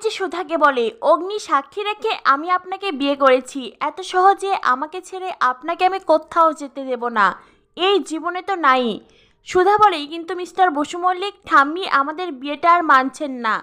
তেজ সুধাকে বলে, অগ্নি সাক্ষী রেখে আমি আপনাকে বিয়ে করেছি, এত সহজে আমাকে ছেড়ে আপনাকে আমি কোথাও যেতে দেব না, এই জীবনে তো নাই। সুধা বলে, কিন্তু মিস্টার বসু মল্লিক, ঠাম্মি আমাদের বিয়েটা আর মানছেন না,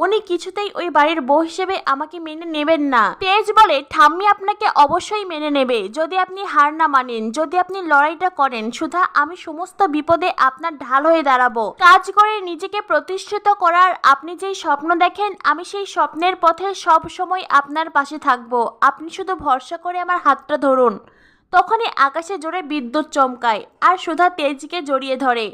উনি কিছুতেই ওই বাড়ির বউ হিসেবে আমাকে মেনে নেবেন না। তেজ বলে, ঠাম্মি আপনাকে অবশ্যই মেনে নেবে যদি আপনি হার না মানেন, যদি আপনি লড়াইটা করেন। সুধা, আমি সমস্ত বিপদে আপনার ঢাল হয়ে দাঁড়াবো, কাজ করে নিজেকে প্রতিষ্ঠিত করার আপনি যেই স্বপ্ন দেখেন, আমি সেই স্বপ্নের পথে সব সময় আপনার পাশে থাকবো, আপনি শুধু ভরসা করে আমার হাতটা ধরুন। তখনই আকাশে জোরে বিদ্যুৎ চমকায় আর সুধা তেজকে জড়িয়ে ধরে।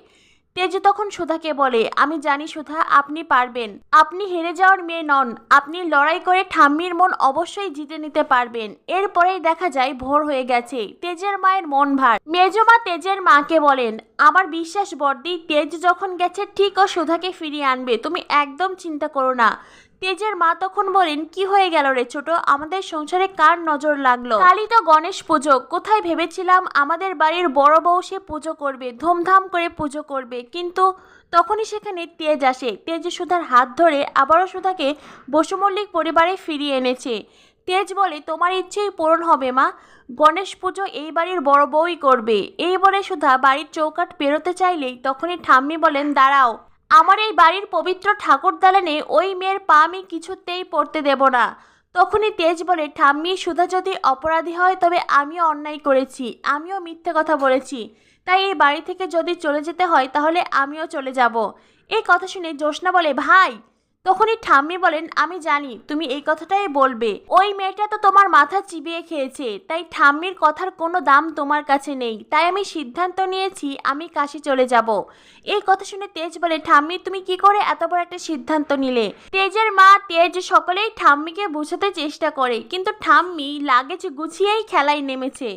তেজ তখন সুধাকে বলে, আমি জানি সুধা, আপনি পারবেন, আপনি হেরে যাওয়ার মেয়ে নন, আপনি লড়াই করে ঠাম্মির মন অবশ্যই জিতে নিতে পারবেন। এরপরেই দেখা যায় ভোর হয়ে গেছে, তেজের মায়ের মন ভার। মেজমা তেজের মাকে বলেন, আমার বিশ্বাস বর্দি, তেজ যখন গেছে ঠিক ও সুধাকে ফিরিয়ে আনবে, তুমি একদম চিন্তা করো না। তেজের মা তখন বলেন, কি হয়ে গেল রে ছোট, আমাদের সংসারে কার নজর লাগলো? কালই তো গণেশ পুজো, কোথায় ভেবেছিলাম আমাদের বাড়ির বড় বউ সে পুজো করবে, ধুমধাম করে পুজো করবে, কিন্তু তখনই সেখানে তেজ আসে। তেজ সুধার হাত ধরে আবারও সুধাকে বসু মল্লিক পরিবারে ফিরিয়ে এনেছে। তেজ বলে, তোমার ইচ্ছেই পূরণ হবে মা, গণেশ পুজো এই বাড়ির বড় বউই করবে। এই বলে সুধা বাড়ির চৌকাঠ পেরোতে চাইলেই তখনই ঠাম্মি বলেন, দাঁড়াও, আমার এই বাড়ির পবিত্র ঠাকুর দালানে ওই মেয়ের পা আমি কিছুতেই পড়তে দেব না। তখনই তেজ বলে, ঠাম্মি, সুধা যদি অপরাধী হয় তবে আমিও অন্যায় করেছি, আমিও মিথ্যে কথা বলেছি, তাই এই বাড়ি থেকে যদি চলে যেতে হয় তাহলে আমিও চলে যাব। এই কথা শুনে জ্যোৎস্না বলে, ভাই। তখনই ঠাম্মি বলেন, আমি জানি তুমি এই কথাটাই বলবে, ওই মেয়েটা তো তোমার মাথা চিবিয়ে খেয়েছে, তাই ঠাম্মির কথার কোনো দাম তোমার কাছে নেই, তাই আমি সিদ্ধান্ত নিয়েছি আমি কাশি চলে যাব। এই কথা শুনে তেজ বলে, ঠাম্মি, তুমি কি করে এত বড় একটা সিদ্ধান্ত নিলে? তেজের মা, তেজ সকলেই ঠাম্মিকে বোঝাতে চেষ্টা করে, কিন্তু ঠাম্মি লাগেজ গুছিয়েই খেলায় নেমেছে।